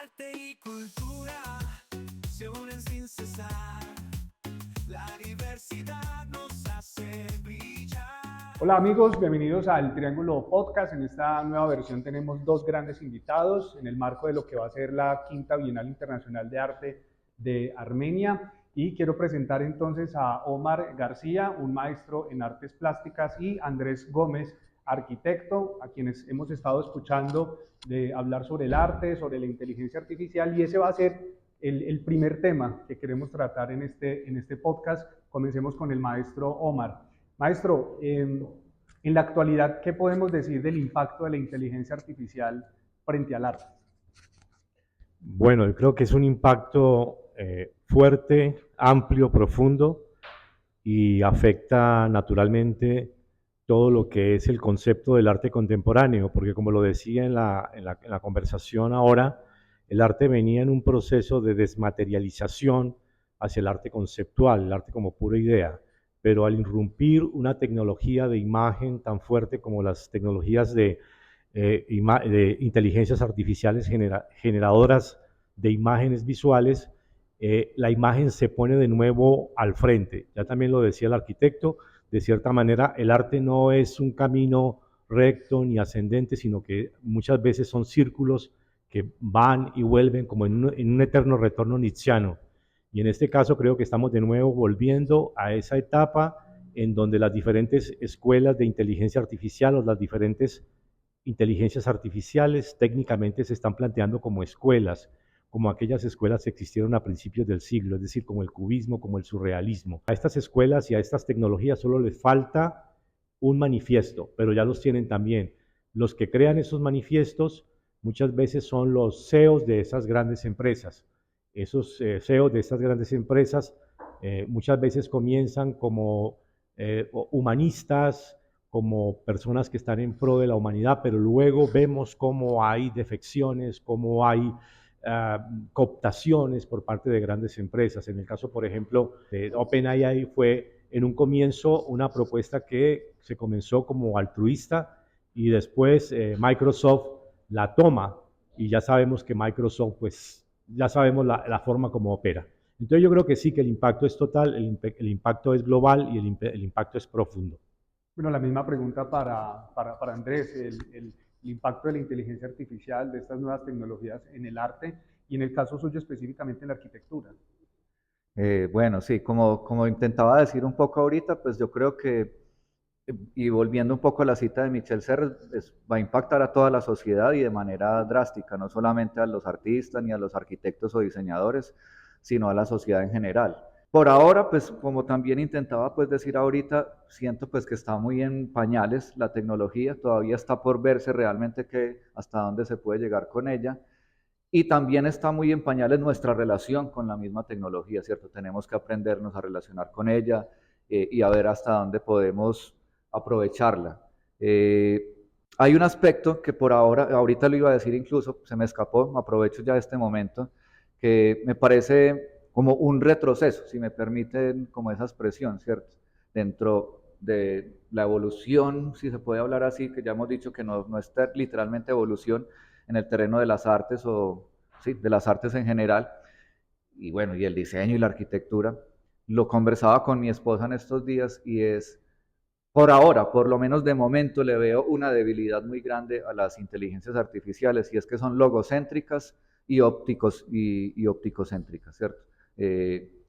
Arte y cultura se unen sin cesar. La diversidad nos hace brillar. Hola amigos, bienvenidos al Triángulo Podcast. En esta nueva versión tenemos dos grandes invitados en el marco de lo que va a ser la Quinta Bienal Internacional de Arte de Armenia. Y quiero presentar entonces a Omar García, un maestro en artes plásticas, y Andrés Gómez, arquitecto, a quienes hemos estado escuchando de hablar sobre el arte, sobre la inteligencia artificial, y ese va a ser el primer tema que queremos tratar en este podcast. Comencemos con el maestro Omar. Maestro, en la actualidad, ¿qué podemos decir del impacto de la inteligencia artificial frente al arte? Bueno, yo creo que es un impacto fuerte, amplio, profundo y afecta naturalmente todo lo que es el concepto del arte contemporáneo, porque como lo decía en la conversación ahora, el arte venía en un proceso de desmaterialización hacia el arte conceptual, el arte como pura idea, pero al irrumpir una tecnología de imagen tan fuerte como las tecnologías de inteligencias artificiales generadoras de imágenes visuales, la imagen se pone de nuevo al frente. Ya también lo decía el arquitecto, de cierta manera el arte no es un camino recto ni ascendente, sino que muchas veces son círculos que van y vuelven como en un eterno retorno nietzscheano. Y en este caso creo que estamos de nuevo volviendo a esa etapa en donde las diferentes escuelas de inteligencia artificial o las diferentes inteligencias artificiales técnicamente se están planteando como escuelas, como aquellas escuelas que existieron a principios del siglo, es decir, como el cubismo, como el surrealismo. A estas escuelas y a estas tecnologías solo les falta un manifiesto, pero ya los tienen también. Los que crean esos manifiestos muchas veces son los CEOs de esas grandes empresas. Esos CEOs de estas grandes empresas muchas veces comienzan como humanistas, como personas que están en pro de la humanidad, pero luego vemos cómo hay defecciones, cómo hay cooptaciones por parte de grandes empresas. En el caso, por ejemplo, de OpenAI fue en un comienzo una propuesta que se comenzó como altruista y después Microsoft la toma y ya sabemos que Microsoft, pues ya sabemos la forma como opera. Entonces yo creo que sí, que el impacto es total, el impacto es global y el impacto es profundo. Bueno, la misma pregunta para Andrés, el impacto de la inteligencia artificial, de estas nuevas tecnologías en el arte y en el caso suyo específicamente en la arquitectura. Bueno, sí, como intentaba decir un poco ahorita, pues yo creo que, y volviendo un poco a la cita de Michel Serres, va a impactar a toda la sociedad y de manera drástica, no solamente a los artistas ni a los arquitectos o diseñadores, sino a la sociedad en general. Por ahora, pues como también intentaba pues decir ahorita, siento pues que está muy en pañales la tecnología, todavía está por verse realmente que hasta dónde se puede llegar con ella. Y también está muy en pañales nuestra relación con la misma tecnología, ¿cierto? Tenemos que aprendernos a relacionar con ella y a ver hasta dónde podemos aprovecharla. Eh, Hay un aspecto que por ahora, ahorita lo iba a decir incluso, se me escapó, aprovecho ya este momento, que me parece como un retroceso, si me permiten como esa expresión, ¿cierto? Dentro de la evolución, si se puede hablar así, que ya hemos dicho que no es literalmente evolución, en el terreno de las artes o sí, de las artes en general, y bueno, y el diseño y la arquitectura. Lo conversaba con mi esposa en estos días y es, por ahora, por lo menos de momento, le veo una debilidad muy grande a las inteligencias artificiales y es que son logocéntricas y ópticocéntricas, ¿cierto?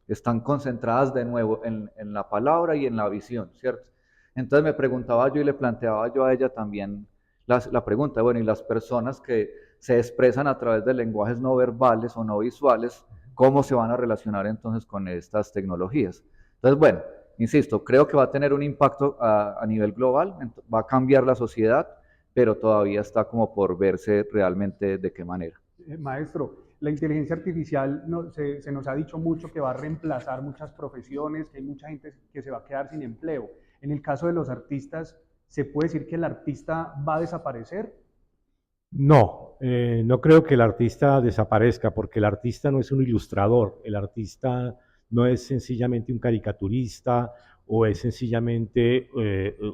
Están concentradas de nuevo en la palabra y en la visión, ¿cierto? Entonces me preguntaba yo y le planteaba yo a ella también la pregunta, bueno, y las personas que se expresan a través de lenguajes no verbales o no visuales, ¿cómo se van a relacionar entonces con estas tecnologías? Entonces, bueno, insisto, creo que va a tener un impacto a nivel global, va a cambiar la sociedad, pero todavía está como por verse realmente de qué manera. Maestro, la inteligencia artificial se nos ha dicho mucho que va a reemplazar muchas profesiones, que hay mucha gente que se va a quedar sin empleo. En el caso de los artistas, ¿se puede decir que el artista va a desaparecer? No, no creo que el artista desaparezca, porque el artista no es un ilustrador, el artista no es sencillamente un caricaturista o es sencillamente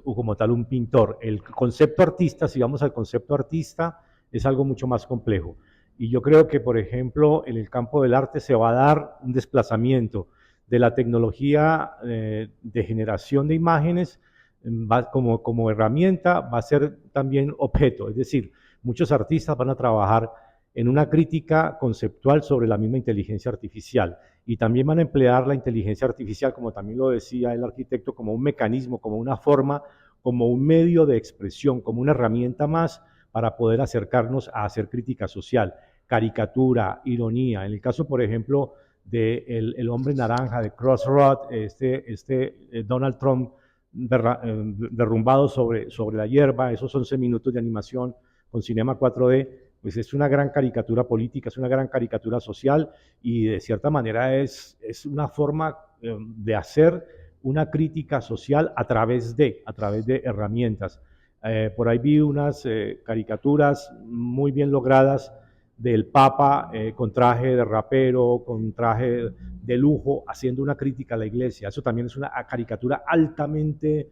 o como tal un pintor. El concepto artista, si vamos al concepto artista, es algo mucho más complejo. Y yo creo que, por ejemplo, en el campo del arte se va a dar un desplazamiento de la tecnología de generación de imágenes como herramienta, va a ser también objeto. Es decir, muchos artistas van a trabajar en una crítica conceptual sobre la misma inteligencia artificial y también van a emplear la inteligencia artificial, como también lo decía el arquitecto, como un mecanismo, como una forma, como un medio de expresión, como una herramienta más para poder acercarnos a hacer crítica social, caricatura, ironía. En el caso, por ejemplo, de el hombre naranja, de Crossroad, Donald Trump derrumbado sobre la hierba, esos 11 minutos de animación con Cinema 4D, pues es una gran caricatura política, es una gran caricatura social y de cierta manera es una forma de hacer una crítica social a través de herramientas. Por ahí vi unas caricaturas muy bien logradas del Papa con traje de rapero, con traje de lujo, haciendo una crítica a la iglesia. Eso también es una caricatura altamente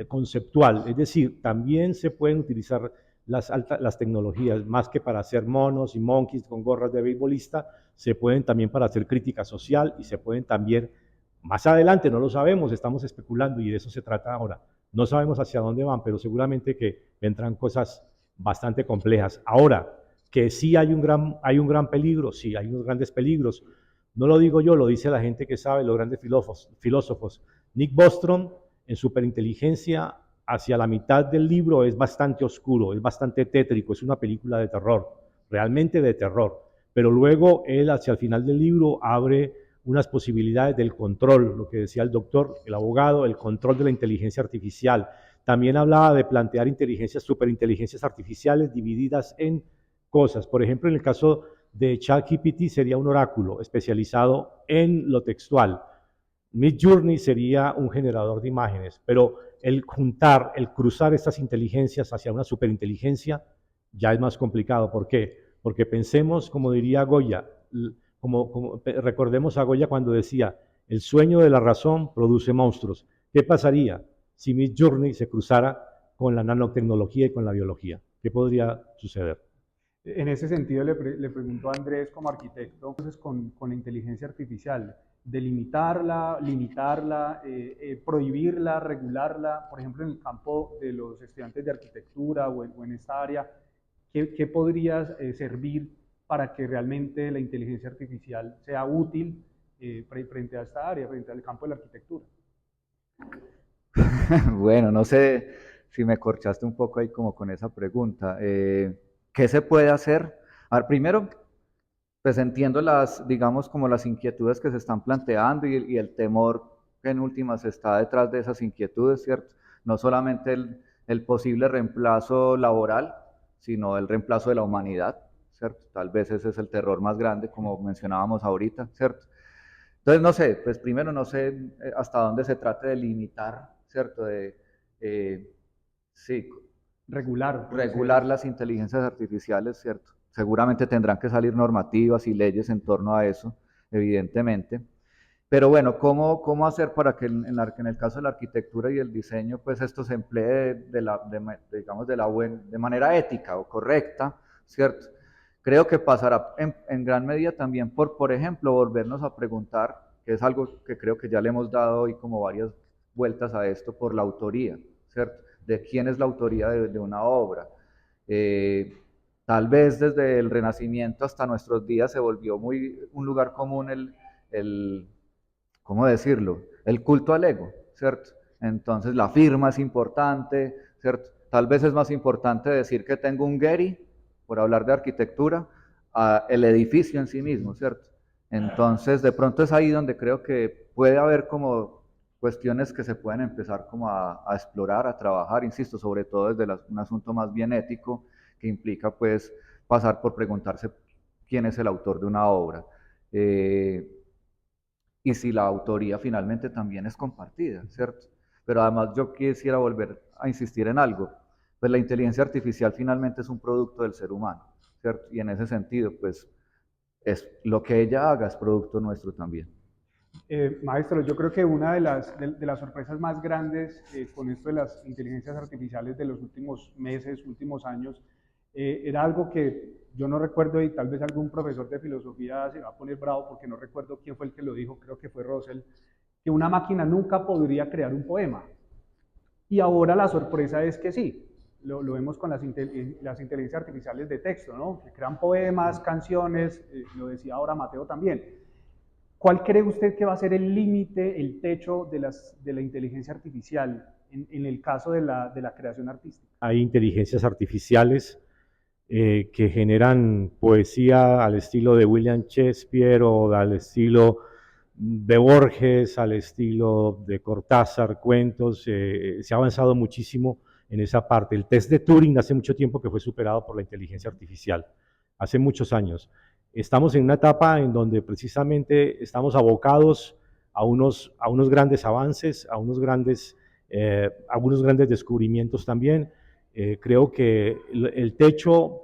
conceptual, es decir, también se pueden utilizar las tecnologías, más que para hacer monos y monkeys con gorras de beisbolista, se pueden también para hacer crítica social y se pueden también, más adelante, no lo sabemos, estamos especulando y de eso se trata ahora. No sabemos hacia dónde van, pero seguramente que vendrán cosas bastante complejas. Ahora, que sí hay un gran peligro, sí, hay unos grandes peligros. No lo digo yo, lo dice la gente que sabe, los grandes filósofos. Nick Bostrom, en Superinteligencia, hacia la mitad del libro es bastante oscuro, es bastante tétrico, es una película de terror, realmente de terror. Pero luego él hacia el final del libro abre unas posibilidades del control, lo que decía el doctor, el abogado, el control de la inteligencia artificial. También hablaba de plantear superinteligencias artificiales divididas en cosas. Por ejemplo, en el caso de ChatGPT sería un oráculo especializado en lo textual. Midjourney sería un generador de imágenes, pero el cruzar estas inteligencias hacia una superinteligencia ya es más complicado. ¿Por qué? Porque pensemos, como diría Goya, recordemos a Goya cuando decía, el sueño de la razón produce monstruos. ¿Qué pasaría si Midjourney se cruzara con la nanotecnología y con la biología? ¿Qué podría suceder? En ese sentido, le pregunto a Andrés como arquitecto, entonces con la inteligencia artificial, delimitarla, limitarla, prohibirla, regularla, por ejemplo, en el campo de los estudiantes de arquitectura o en esta área, ¿qué podría servir para que realmente la inteligencia artificial sea útil frente a esta área, frente al campo de la arquitectura? Bueno, no sé si me corchaste un poco ahí como con esa pregunta. ¿Qué se puede hacer? A ver, primero, pues entiendo digamos, como las inquietudes que se están planteando y el temor que en últimas está detrás de esas inquietudes, ¿cierto? No solamente el posible reemplazo laboral, sino el reemplazo de la humanidad, ¿cierto? Tal vez ese es el terror más grande, como mencionábamos ahorita, ¿cierto? Entonces, no sé, pues primero no sé hasta dónde se trate de limitar, ¿cierto? Sí, regular las inteligencias artificiales, ¿cierto? Seguramente tendrán que salir normativas y leyes en torno a eso, evidentemente. Pero bueno, ¿cómo hacer para que en el caso de la arquitectura y el diseño, pues esto se emplee digamos, de manera ética o correcta, ¿cierto? Creo que pasará en gran medida también por ejemplo, volvernos a preguntar, que es algo que creo que ya le hemos dado hoy como varias vueltas a esto, por la autoría, ¿cierto? De quién es la autoría de una obra. Tal vez desde el Renacimiento hasta nuestros días se volvió un lugar común ¿cómo decirlo? El culto al ego, ¿cierto? Entonces la firma es importante, ¿cierto? Tal vez es más importante decir que tengo un Getty, por hablar de arquitectura, a el edificio en sí mismo, ¿cierto? Entonces de pronto es ahí donde creo que puede haber como cuestiones que se pueden empezar como a explorar, a trabajar, insisto, sobre todo desde un asunto más bien ético, que implica pues pasar por preguntarse quién es el autor de una obra. Y si la autoría finalmente también es compartida, ¿cierto? Pero además yo quisiera volver a insistir en algo, pues la inteligencia artificial finalmente es un producto del ser humano, ¿cierto? Y en ese sentido, pues es lo que ella haga es producto nuestro también. Maestro, yo creo que una de las sorpresas más grandes con esto de las inteligencias artificiales de los últimos meses, últimos años, era algo que yo no recuerdo, y tal vez algún profesor de filosofía se va a poner bravo porque no recuerdo quién fue el que lo dijo, creo que fue Russell, que una máquina nunca podría crear un poema. Y ahora la sorpresa es que sí, lo vemos con las inteligencias artificiales de texto, ¿no? Que crean poemas, canciones, lo decía ahora Mateo también. ¿Cuál cree usted que va a ser el límite, el techo de la inteligencia artificial en el caso de la creación artística? Hay inteligencias artificiales que generan poesía al estilo de William Shakespeare o al estilo de Borges, al estilo de Cortázar, cuentos. Se ha avanzado muchísimo en esa parte. El test de Turing hace mucho tiempo que fue superado por la inteligencia artificial, hace muchos años. Estamos en una etapa en donde precisamente estamos abocados a unos grandes avances, a algunos grandes descubrimientos también. Creo que el techo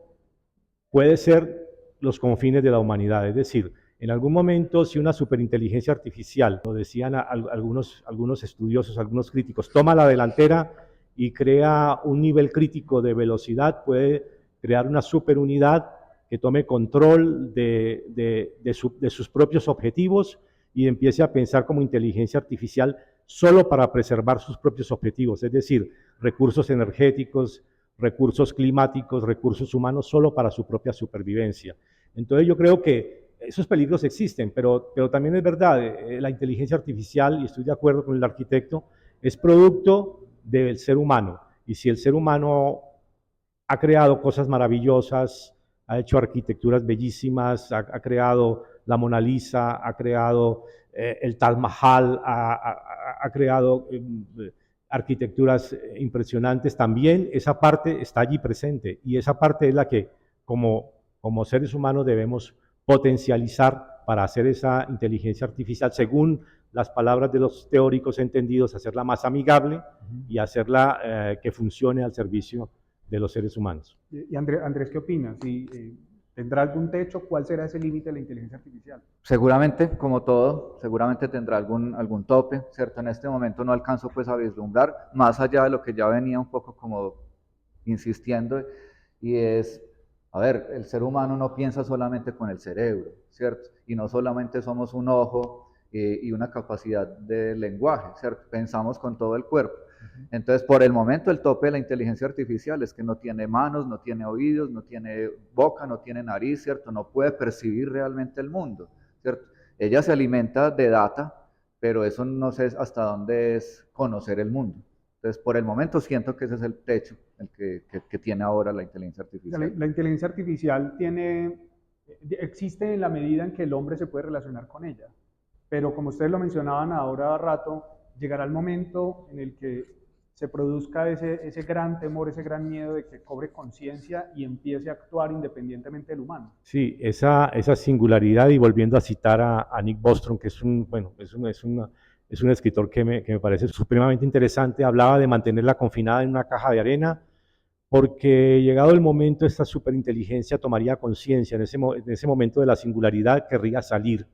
puede ser los confines de la humanidad, es decir, en algún momento si una superinteligencia artificial, lo decían algunos estudiosos, algunos críticos, toma la delantera y crea un nivel crítico de velocidad, puede crear una superunidad que tome control de sus propios objetivos y empiece a pensar como inteligencia artificial solo para preservar sus propios objetivos, es decir, recursos energéticos, recursos climáticos, recursos humanos, solo para su propia supervivencia. Entonces yo creo que esos peligros existen, pero también es verdad, la inteligencia artificial, y estoy de acuerdo con el arquitecto, es producto del ser humano. Y si el ser humano ha creado cosas maravillosas, ha hecho arquitecturas bellísimas, ha creado la Mona Lisa, ha creado el Taj Mahal, ha creado arquitecturas impresionantes, también esa parte está allí presente y esa parte es la que como seres humanos debemos potencializar para hacer esa inteligencia artificial, según las palabras de los teóricos entendidos, hacerla más amigable y hacerla que funcione al servicio de los seres humanos. Y Andrés, ¿qué opinas? ¿Tendrá algún techo? ¿Cuál será ese límite de la inteligencia artificial? Seguramente, como todo, seguramente tendrá algún tope, ¿cierto? En este momento no alcanzo pues a vislumbrar, más allá de lo que ya venía un poco como insistiendo, y es, a ver, el ser humano no piensa solamente con el cerebro, ¿cierto? Y no solamente somos un ojo y una capacidad de lenguaje, ¿cierto? Pensamos con todo el cuerpo. Entonces, por el momento, el tope de la inteligencia artificial es que no tiene manos, no tiene oídos, no tiene boca, no tiene nariz, ¿cierto? No puede percibir realmente el mundo, ¿cierto? Ella se alimenta de data, pero eso no sé hasta dónde es conocer el mundo. Entonces, por el momento siento que ese es el techo el que tiene ahora la inteligencia artificial. La inteligencia artificial existe en la medida en que el hombre se puede relacionar con ella, pero como ustedes lo mencionaban ahora rato, llegará el momento en el que se produzca ese gran temor, ese gran miedo de que cobre conciencia y empiece a actuar independientemente del humano. Sí, esa singularidad, y volviendo a citar a Nick Bostrom, que es un escritor que me parece supremamente interesante, hablaba de mantenerla confinada en una caja de arena, porque llegado el momento esta superinteligencia tomaría conciencia, en ese momento de la singularidad querría salir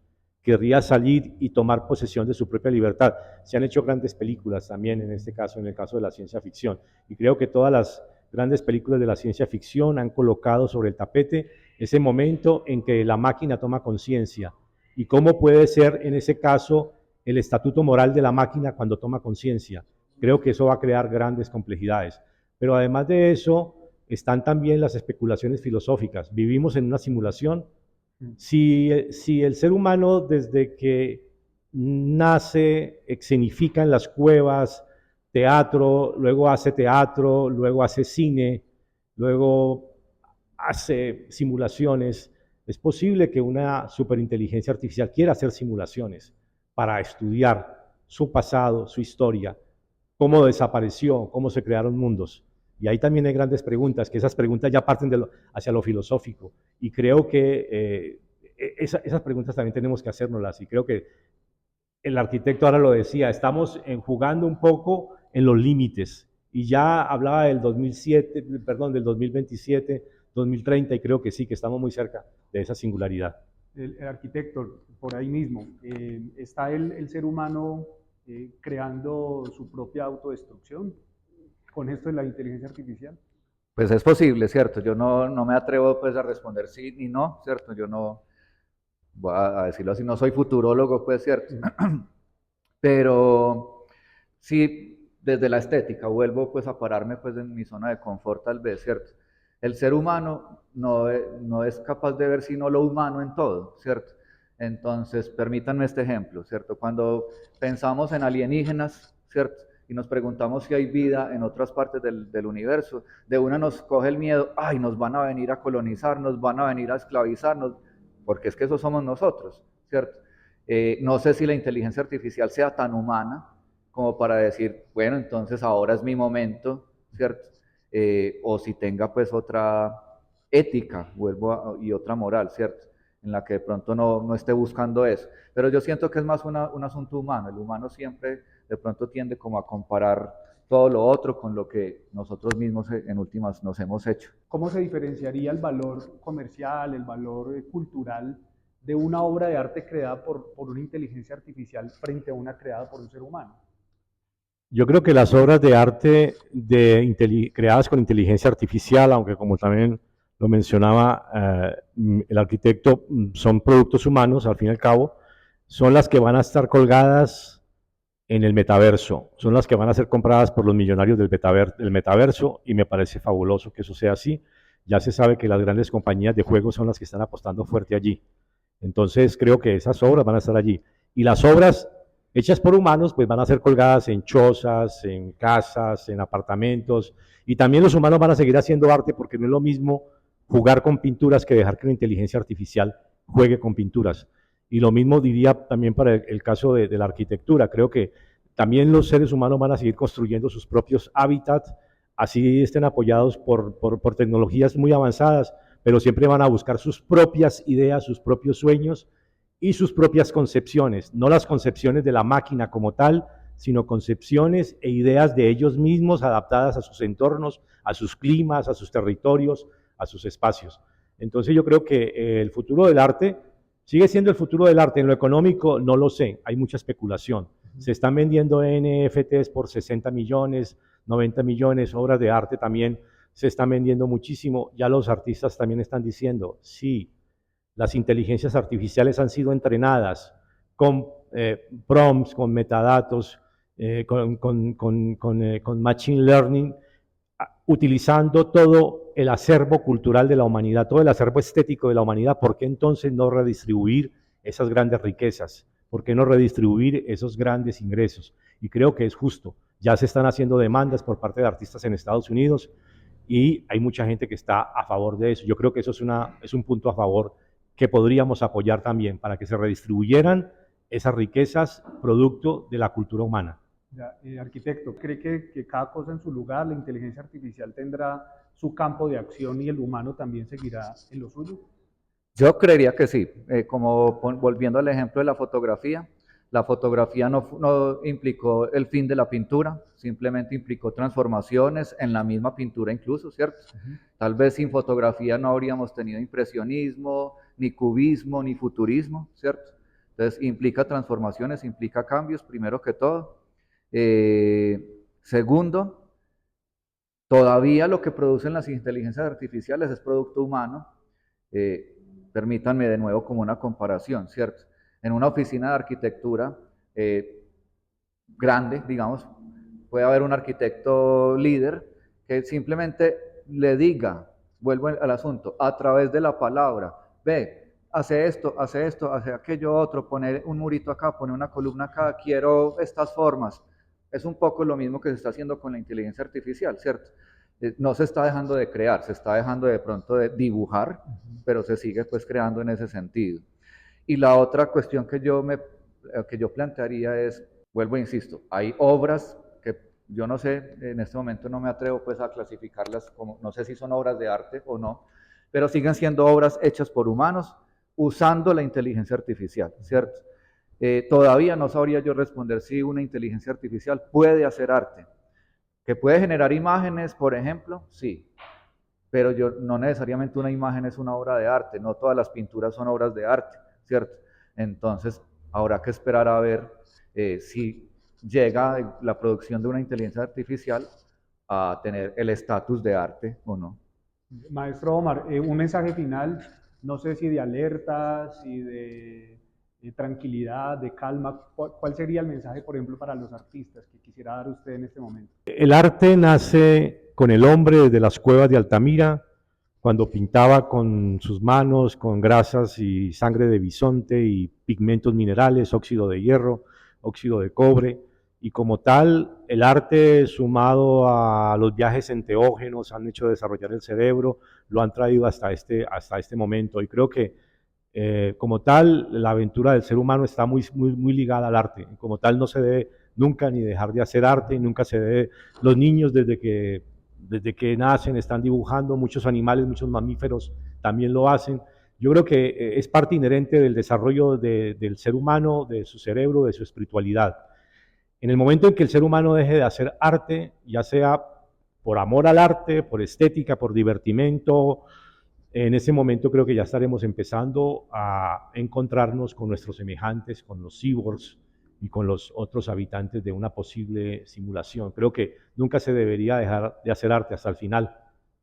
y tomar posesión de su propia libertad. Se han hecho grandes películas también en este caso, en el caso de la ciencia ficción, y creo que todas las grandes películas de la ciencia ficción han colocado sobre el tapete ese momento en que la máquina toma conciencia y cómo puede ser en ese caso el estatuto moral de la máquina cuando toma conciencia. Creo que eso va a crear grandes complejidades. Pero además de eso, están también las especulaciones filosóficas. Vivimos en una simulación. Si el ser humano desde que nace escenifica en las cuevas teatro, luego hace cine, luego hace simulaciones, es posible que una superinteligencia artificial quiera hacer simulaciones para estudiar su pasado, su historia, cómo desapareció, cómo se crearon mundos. Y ahí también hay grandes preguntas, que esas preguntas ya parten hacia lo filosófico. Y creo que esas preguntas también tenemos que hacérnoslas. Y creo que el arquitecto ahora lo decía, estamos jugando un poco en los límites. Y ya hablaba del 2027, 2030, y creo que sí, que estamos muy cerca de esa singularidad. El arquitecto, por ahí mismo, ¿está el ser humano creando su propia autodestrucción con esto de la inteligencia artificial? Pues es posible, ¿cierto? Yo no me atrevo pues a responder sí ni no, ¿cierto? Yo no, voy a decirlo así, no soy futurólogo, pues, ¿cierto? Pero sí, desde la estética, vuelvo pues a pararme pues en mi zona de confort tal vez, ¿cierto? El ser humano no es capaz de ver sino lo humano en todo, ¿cierto? Entonces, permítanme este ejemplo, ¿cierto? Cuando pensamos en alienígenas, ¿cierto? Y nos preguntamos si hay vida en otras partes del universo, de una nos coge el miedo, ay, nos van a venir a colonizar, nos van a venir a esclavizarnos, porque es que eso somos nosotros, ¿cierto? No sé si la inteligencia artificial sea tan humana como para decir, bueno, entonces ahora es mi momento, ¿cierto? O si tenga pues otra ética, y otra moral, ¿cierto? En la que de pronto no esté buscando eso. Pero yo siento que es más un asunto humano. El humano siempre de pronto tiende como a comparar todo lo otro con lo que nosotros mismos en últimas nos hemos hecho. ¿Cómo se diferenciaría el valor comercial, el valor cultural de una obra de arte creada por una inteligencia artificial frente a una creada por un ser humano? Yo creo que las obras de arte creadas con inteligencia artificial, aunque como también lo mencionaba el arquitecto, son productos humanos, al fin y al cabo, son las que van a estar colgadas en el metaverso, son las que van a ser compradas por los millonarios del metaverso, y me parece fabuloso que eso sea así. Ya se sabe que las grandes compañías de juegos son las que están apostando fuerte allí. Entonces creo que esas obras van a estar allí. Y las obras hechas por humanos pues van a ser colgadas en chozas, en casas, en apartamentos, y también los humanos van a seguir haciendo arte, porque no es lo mismo jugar con pinturas que dejar que la inteligencia artificial juegue con pinturas. Y lo mismo diría también para el caso de la arquitectura. Creo que también los seres humanos van a seguir construyendo sus propios hábitats, así estén apoyados por tecnologías muy avanzadas, pero siempre van a buscar sus propias ideas, sus propios sueños y sus propias concepciones, no las concepciones de la máquina como tal, sino concepciones e ideas de ellos mismos adaptadas a sus entornos, a sus climas, a sus territorios, a sus espacios. Entonces yo creo que el futuro del arte sigue siendo el futuro del arte. En lo económico no lo sé, hay mucha especulación. Se están vendiendo NFTs por 60 millones, 90 millones, obras de arte también se están vendiendo muchísimo. Ya los artistas también están diciendo, sí, las inteligencias artificiales han sido entrenadas con prompts, con metadatos, con machine learning, utilizando todo el acervo cultural de la humanidad, todo el acervo estético de la humanidad. ¿Por qué entonces no redistribuir esas grandes riquezas? ¿Por qué no redistribuir esos grandes ingresos? Y creo que es justo. Ya se están haciendo demandas por parte de artistas en Estados Unidos y hay mucha gente que está a favor de eso. Yo creo que eso es un punto a favor que podríamos apoyar también para que se redistribuyeran esas riquezas producto de la cultura humana. Ya, arquitecto, ¿cree que cada cosa en su lugar, la inteligencia artificial tendrá su campo de acción y el humano también seguirá en lo suyo? Yo creería que sí. Volviendo al ejemplo de la fotografía no implicó el fin de la pintura, simplemente implicó transformaciones en la misma pintura incluso, ¿cierto? Tal vez sin fotografía no habríamos tenido impresionismo, ni cubismo, ni futurismo, ¿cierto? Entonces implica transformaciones, implica cambios, primero que todo. Segundo, todavía lo que producen las inteligencias artificiales es producto humano. Permítanme de nuevo como una comparación, ¿cierto? En una oficina de arquitectura grande, digamos, puede haber un arquitecto líder que simplemente le diga, vuelvo al asunto, a través de la palabra, ve, hace esto, hace aquello otro, poner un murito acá, poner una columna acá, quiero estas formas. Es un poco lo mismo que se está haciendo con la inteligencia artificial, ¿cierto? No se está dejando de crear, se está dejando de pronto de dibujar, pero se sigue pues creando en ese sentido. Y la otra cuestión que yo plantearía es, vuelvo e insisto, hay obras que yo no sé, en este momento no me atrevo pues a clasificarlas como, no sé si son obras de arte o no, pero siguen siendo obras hechas por humanos usando la inteligencia artificial, ¿cierto? Todavía no sabría yo responder si una inteligencia artificial puede hacer arte. ¿Que puede generar imágenes, por ejemplo? Sí, pero no necesariamente una imagen es una obra de arte, no todas las pinturas son obras de arte, ¿cierto? Entonces, habrá que esperar a ver si llega la producción de una inteligencia artificial a tener el estatus de arte o no. Maestro Omar, un mensaje final, no sé si de alerta, si de tranquilidad, de calma. ¿Cuál sería el mensaje, por ejemplo, para los artistas que quisiera dar usted en este momento? El arte nace con el hombre desde las cuevas de Altamira, cuando pintaba con sus manos, con grasas y sangre de bisonte y pigmentos minerales, óxido de hierro, óxido de cobre, y como tal, el arte sumado a los viajes enteógenos han hecho desarrollar el cerebro, lo han traído hasta este momento, y creo que como tal, la aventura del ser humano está muy ligada al arte, como tal no se debe nunca ni dejar de hacer arte, nunca se debe, los niños desde que nacen están dibujando, muchos animales, muchos mamíferos también lo hacen. Yo creo que es parte inherente del desarrollo del ser humano, de su cerebro, de su espiritualidad. En el momento en que el ser humano deje de hacer arte, ya sea por amor al arte, por estética, por divertimento, en ese momento creo que ya estaremos empezando a encontrarnos con nuestros semejantes, con los cyborgs y con los otros habitantes de una posible simulación. Creo que nunca se debería dejar de hacer arte hasta el final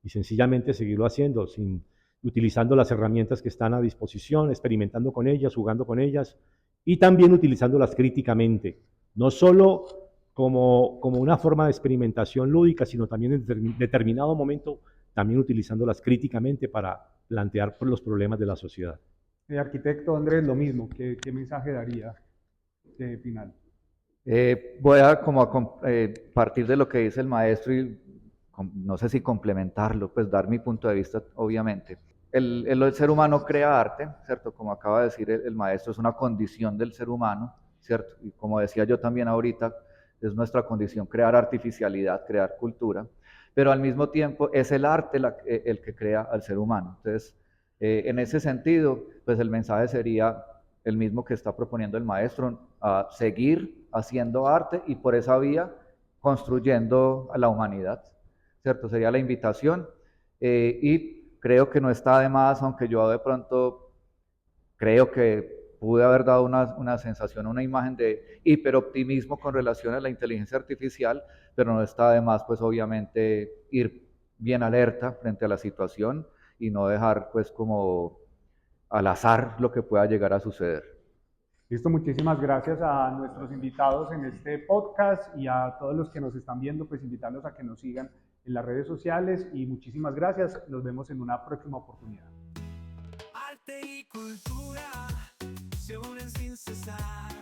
y sencillamente seguirlo haciendo, utilizando las herramientas que están a disposición, experimentando con ellas, jugando con ellas y también utilizándolas críticamente, no solo como una forma de experimentación lúdica, sino también en determinado momento también utilizándolas críticamente para plantear los problemas de la sociedad. Arquitecto Andrés, lo mismo, ¿qué mensaje daría final? Voy a partir de lo que dice el maestro y no sé si complementarlo, pues dar mi punto de vista, obviamente. El ser humano crea arte, ¿cierto? Como acaba de decir el maestro, es una condición del ser humano, ¿cierto? Y como decía yo también ahorita, es nuestra condición crear artificialidad, crear cultura, pero al mismo tiempo es el arte el que crea al ser humano. Entonces, en ese sentido, pues el mensaje sería el mismo que está proponiendo el maestro, a seguir haciendo arte y por esa vía construyendo a la humanidad, ¿cierto? Sería la invitación y creo que no está de más, aunque yo de pronto creo que pude haber dado una sensación, una imagen de hiperoptimismo con relación a la inteligencia artificial, pero no está de más, pues obviamente ir bien alerta frente a la situación y no dejar pues como al azar lo que pueda llegar a suceder. Listo, muchísimas gracias a nuestros invitados en este podcast y a todos los que nos están viendo, pues invitarlos a que nos sigan en las redes sociales y muchísimas gracias. Nos vemos en una próxima oportunidad. Arte y cultura se unen sin cesar.